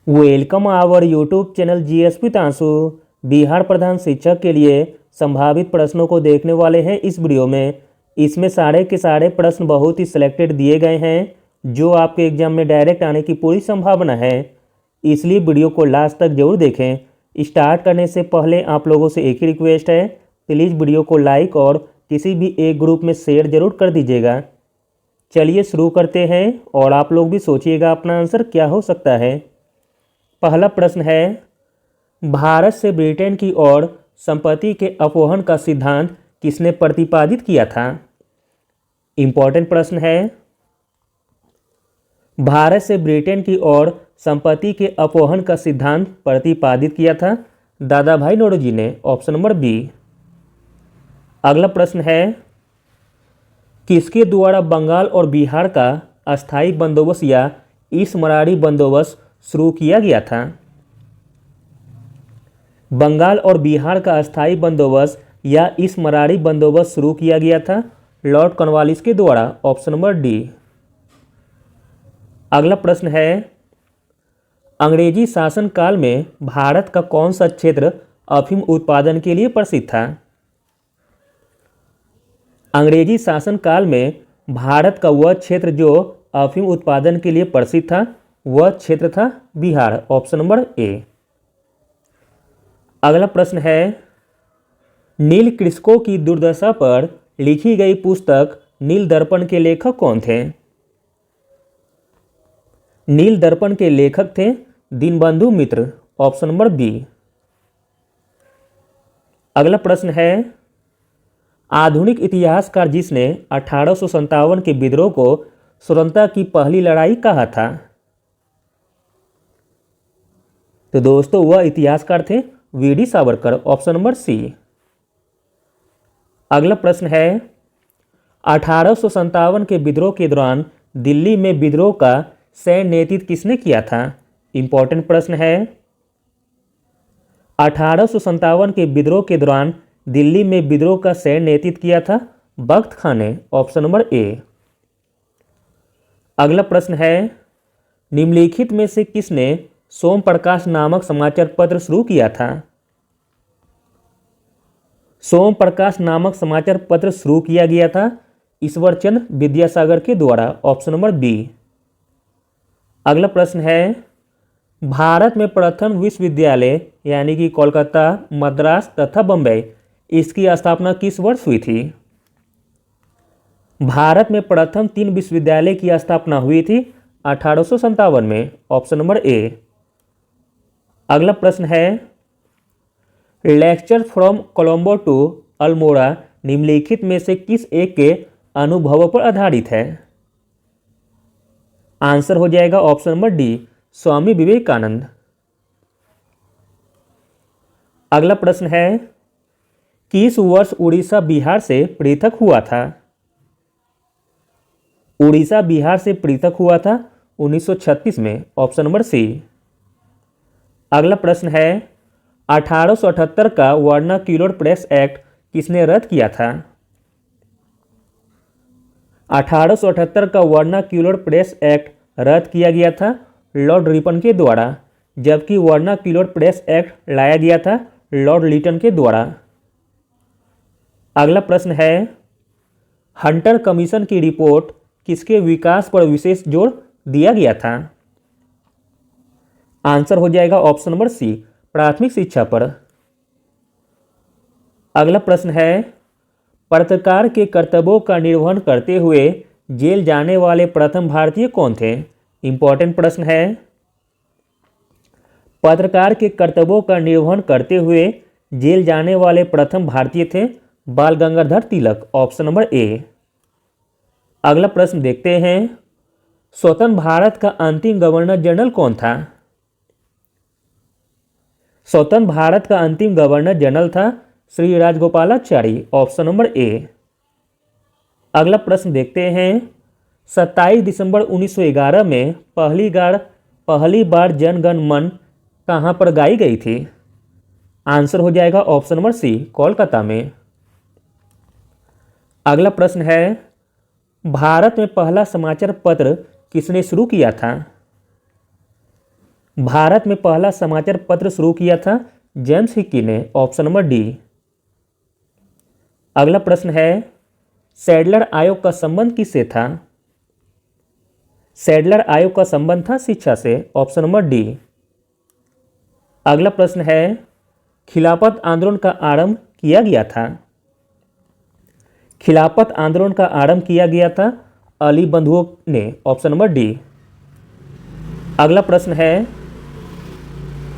Welcome our YouTube channel GSP तांसु। बिहार प्रधान शिक्षक के लिए संभावित प्रश्नों को देखने वाले हैं इस वीडियो में। इसमें सारे के सारे प्रश्न बहुत ही सिलेक्टेड दिए गए हैं जो आपके एग्जाम में डायरेक्ट आने की पूरी संभावना है, इसलिए वीडियो को लास्ट तक जरूर देखें। स्टार्ट करने से पहले आप लोगों से एक ही रिक्वेस्ट है, प्लीज़ वीडियो को लाइक और किसी भी एक ग्रुप में शेयर जरूर कर दीजिएगा। चलिए शुरू करते हैं और आप लोग भी सोचिएगा अपना आंसर क्या हो सकता है। पहला प्रश्न है, भारत से ब्रिटेन की ओर संपत्ति के अपहरण का सिद्धांत किसने प्रतिपादित किया था? इंपॉर्टेंट प्रश्न है। भारत से ब्रिटेन की ओर संपत्ति के अपहरण का सिद्धांत प्रतिपादित किया था दादा भाई नौरोजी ने, ऑप्शन नंबर बी। अगला प्रश्न है, किसके द्वारा बंगाल और बिहार का अस्थायी बंदोबस्त या इस्मरारी बंदोबस्त शुरू किया गया था? बंगाल और बिहार का अस्थायी बंदोबस्त या इस्मरारी बंदोबस्त शुरू किया गया था लॉर्ड कॉर्नवालिस के द्वारा, ऑप्शन नंबर डी। अगला प्रश्न है, अंग्रेजी शासनकाल में भारत का कौन सा क्षेत्र अफीम उत्पादन के लिए प्रसिद्ध था? अंग्रेजी शासनकाल में भारत का वह क्षेत्र जो अफीम उत्पादन के लिए प्रसिद्ध था वह क्षेत्र था बिहार, ऑप्शन नंबर ए। अगला प्रश्न है, नील कृषकों की दुर्दशा पर लिखी गई पुस्तक नील दर्पण के लेखक कौन थे? नील दर्पण के लेखक थे दीनबंधु मित्र, ऑप्शन नंबर बी। अगला प्रश्न है, आधुनिक इतिहासकार जिसने 1857 के विद्रोह को स्वतंत्रता की पहली लड़ाई कहा था? तो दोस्तों वह इतिहासकार थे VD Savarkar, option number C. अगला प्रश्न है, 1857 के विद्रोह के दौरान दिल्ली में विद्रोह का सैन्य नेतृत्व किसने किया था? इंपॉर्टेंट प्रश्न है। 1857 के विद्रोह के दौरान दिल्ली में विद्रोह का सैन्य नेतृत्व किया था बख्त खां ने, ऑप्शन नंबर ए। अगला प्रश्न है, निम्नलिखित में से किसने सोम प्रकाश नामक समाचार पत्र शुरू किया था? सोम प्रकाश नामक समाचार पत्र शुरू किया गया था ईश्वरचंद्र विद्यासागर के द्वारा, ऑप्शन नंबर बी। अगला प्रश्न है, भारत में प्रथम विश्वविद्यालय यानी कि कोलकाता, मद्रास तथा बम्बई, इसकी स्थापना किस वर्ष हुई थी? भारत में प्रथम 3 विश्वविद्यालय की स्थापना हुई थी 1857 में, ऑप्शन नंबर ए। अगला प्रश्न है, lecture from Colombo to Almora निम्नलिखित में से किस एक के अनुभवों पर आधारित है? आंसर हो जाएगा option number D, Swami Vivekananda. अगला प्रश्न है, किस वर्ष उड़ीसा बिहार से पृथक हुआ था? उड़ीसा बिहार से पृथक हुआ था 1936 में, ऑप्शन नंबर सी। अगला प्रश्न है, 1878 का वर्नाक्यूलर प्रेस एक्ट किसने रद्द किया था? 1878 का वर्नाक्यूलर प्रेस एक्ट रद्द किया गया था लॉर्ड रिपन के द्वारा, जबकि वर्नाक्यूलर प्रेस एक्ट लाया गया था लॉर्ड लिटन के द्वारा। अगला प्रश्न है, हंटर कमीशन की रिपोर्ट किसके विकास पर विशेष जोर दिया गया था? आंसर हो जाएगा ऑप्शन नंबर सी, प्राथमिक शिक्षा पर। अगला प्रश्न है, पत्रकार के कर्तव्यों का निर्वहन करते हुए जेल जाने वाले प्रथम भारतीय कौन थे? इंपॉर्टेंट प्रश्न है। पत्रकार के कर्तव्यों का निर्वहन करते हुए जेल जाने वाले प्रथम भारतीय थे बाल Gangadhar Tilak, option number A. अगला प्रश्न देखते हैं, स्वतंत्र भारत का अंतिम गवर्नर जनरल कौन था? स्वतंत्र भारत का अंतिम गवर्नर जनरल था Shri Rajagopalachari, option number A. अगला प्रश्न देखते हैं, 27 दिसंबर 1911 में पहली बार जन गण मन कहाँ पर गाई गई थी? आंसर हो जाएगा ऑप्शन नंबर सी, कोलकाता में। अगला प्रश्न है, भारत में पहला समाचार पत्र किसने शुरू किया था? भारत में पहला समाचार पत्र शुरू किया था जेम्स हिक्की ने, ऑप्शन नंबर डी। अगला प्रश्न है, सैडलर आयोग का संबंध किससे था? सैडलर आयोग का संबंध था शिक्षा से, ऑप्शन नंबर डी। अगला प्रश्न है, खिलाफत आंदोलन का आरंभ किया गया था? खिलाफत आंदोलन का आरंभ किया गया था अली बंधुओं ने, ऑप्शन नंबर डी। अगला प्रश्न है,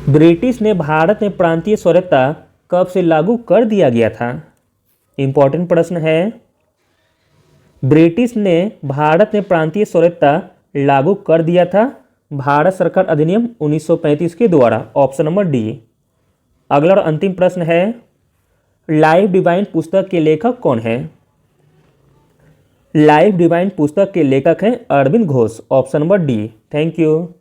ब्रिटिश ने भारत में प्रांतीय स्वतंत्रता कब से लागू कर दिया गया था? इंपॉर्टेंट प्रश्न है, ब्रिटिश ने भारत में प्रांतीय स्वतंत्रता लागू कर दिया था भारत सरकार अधिनियम 1935 के द्वारा, ऑप्शन नंबर डी। अगला और अंतिम प्रश्न है, लाइफ डिवाइन पुस्तक के लेखक कौन है? लाइफ डिवाइन पुस्तक के लेखक हैं Arvind Ghosh, option number D. Thank you.